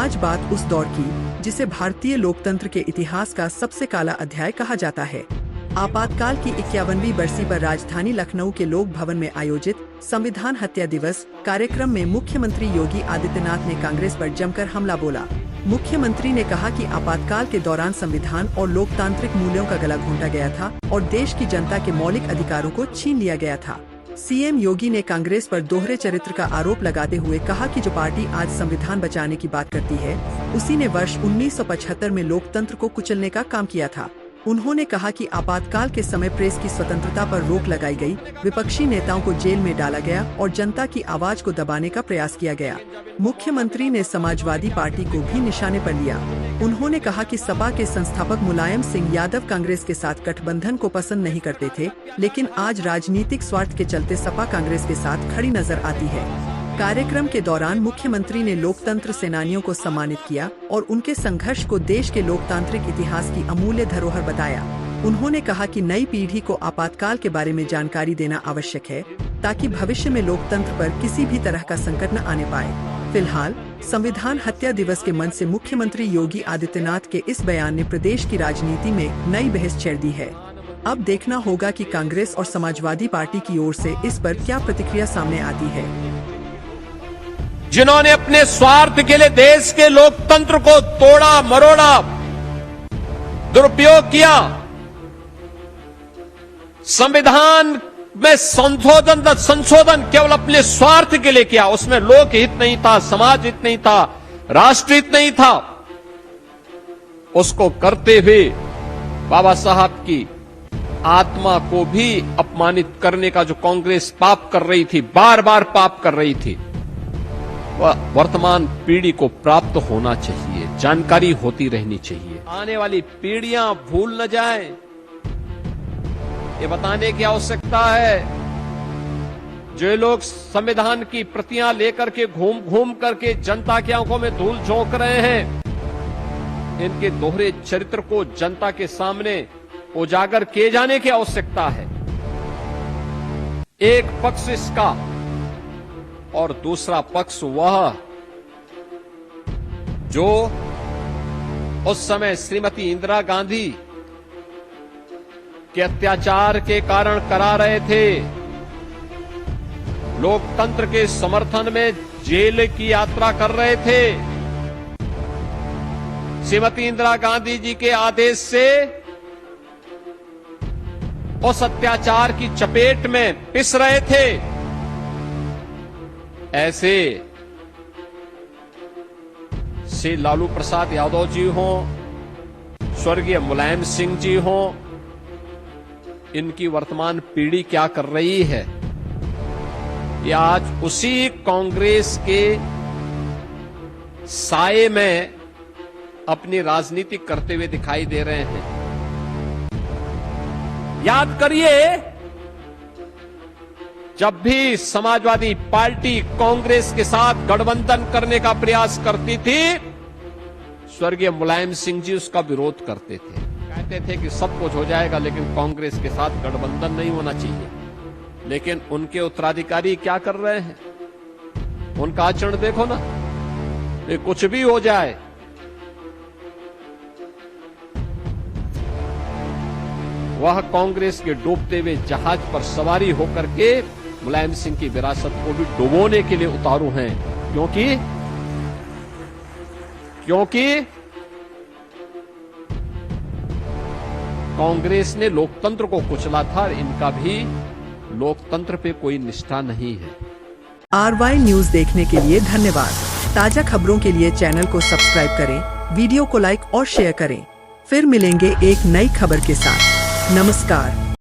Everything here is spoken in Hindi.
आज बात उस दौर की जिसे भारतीय लोकतंत्र के इतिहास का सबसे काला अध्याय कहा जाता है। आपातकाल की 51वीं बरसी पर राजधानी लखनऊ के लोक भवन में आयोजित संविधान हत्या दिवस कार्यक्रम में मुख्यमंत्री योगी आदित्यनाथ ने कांग्रेस पर जमकर हमला बोला। मुख्यमंत्री ने कहा कि आपातकाल के दौरान संविधान और लोकतांत्रिक मूल्यों का गला घोंटा गया था और देश की जनता के मौलिक अधिकारों को छीन लिया गया था। सीएम योगी ने कांग्रेस पर दोहरे चरित्र का आरोप लगाते हुए कहा कि जो पार्टी आज संविधान बचाने की बात करती है, उसी ने वर्ष 1975 में लोकतंत्र को कुचलने का काम किया था। उन्होंने कहा कि आपातकाल के समय प्रेस की स्वतंत्रता पर रोक लगाई गई, विपक्षी नेताओं को जेल में डाला गया और जनता की आवाज को दबाने का प्रयास किया गया। मुख्यमंत्री ने समाजवादी पार्टी को भी निशाने पर लिया। उन्होंने कहा कि सपा के संस्थापक मुलायम सिंह यादव कांग्रेस के साथ गठबंधन को पसंद नहीं करते थे, लेकिन आज राजनीतिक स्वार्थ के चलते सपा कांग्रेस के साथ खड़ी नजर आती है। कार्यक्रम के दौरान मुख्यमंत्री ने लोकतंत्र सेनानियों को सम्मानित किया और उनके संघर्ष को देश के लोकतांत्रिक इतिहास की अमूल्य धरोहर बताया। उन्होंने कहा कि नई पीढ़ी को आपातकाल के बारे में जानकारी देना आवश्यक है, ताकि भविष्य में लोकतंत्र पर किसी भी तरह का संकट न आने पाए। फिलहाल संविधान हत्या दिवस के मंच से मुख्यमंत्री योगी आदित्यनाथ के इस बयान ने प्रदेश की राजनीति में नई बहस छेड़ दी है। अब देखना होगा कि कांग्रेस और समाजवादी पार्टी की ओर से इस पर क्या प्रतिक्रिया सामने आती है। जिन्होंने अपने स्वार्थ के लिए देश के लोकतंत्र को तोड़ा मरोड़ा, दुरुपयोग किया, संविधान में संशोधन केवल अपने स्वार्थ के लिए किया, उसमें लोक हित नहीं था, समाज हित नहीं था, राष्ट्र हित नहीं था, उसको करते हुए बाबा साहब की आत्मा को भी अपमानित करने का जो कांग्रेस पाप कर रही थी, बार बार पाप कर रही थी, वह वर्तमान पीढ़ी को प्राप्त होना चाहिए, जानकारी होती रहनी चाहिए। आने वाली पीढ़ियां भूल न जाएं, ये बताने की आवश्यकता है। जो लोग संविधान की प्रतियां लेकर के घूम घूम करके जनता की आंखों में धूल झोंक रहे हैं, इनके दोहरे चरित्र को जनता के सामने उजागर किए जाने की आवश्यकता है। एक पक्ष इसका और दूसरा पक्ष वह जो उस समय श्रीमती इंदिरा गांधी के अत्याचार के कारण करा रहे थे, लोकतंत्र के समर्थन में जेल की यात्रा कर रहे थे, श्रीमती इंदिरा गांधी जी के आदेश से उस अत्याचार की चपेट में पिस रहे थे। ऐसे श्री लालू प्रसाद यादव जी हों, स्वर्गीय मुलायम सिंह जी हों, इनकी वर्तमान पीढ़ी क्या कर रही है, ये आज उसी कांग्रेस के साए में अपनी राजनीति करते हुए दिखाई दे रहे हैं। याद करिए, जब भी समाजवादी पार्टी कांग्रेस के साथ गठबंधन करने का प्रयास करती थी, स्वर्गीय मुलायम सिंह जी उसका विरोध करते थे, कहते थे कि सब कुछ हो जाएगा लेकिन कांग्रेस के साथ गठबंधन नहीं होना चाहिए। लेकिन उनके उत्तराधिकारी क्या कर रहे हैं, उनका आचरण देखो ना, ये कुछ भी हो जाए, वह कांग्रेस के डूबते हुए जहाज पर सवारी होकर के मुलायम सिंह की विरासत को भी डुबोने के लिए उतारू हैं, क्योंकि कांग्रेस ने लोकतंत्र को कुचला था, इनका भी लोकतंत्र पे कोई निष्ठा नहीं है। RY न्यूज देखने के लिए धन्यवाद। ताजा खबरों के लिए चैनल को सब्सक्राइब करें, वीडियो को लाइक और शेयर करें। फिर मिलेंगे एक नई खबर के साथ। नमस्कार।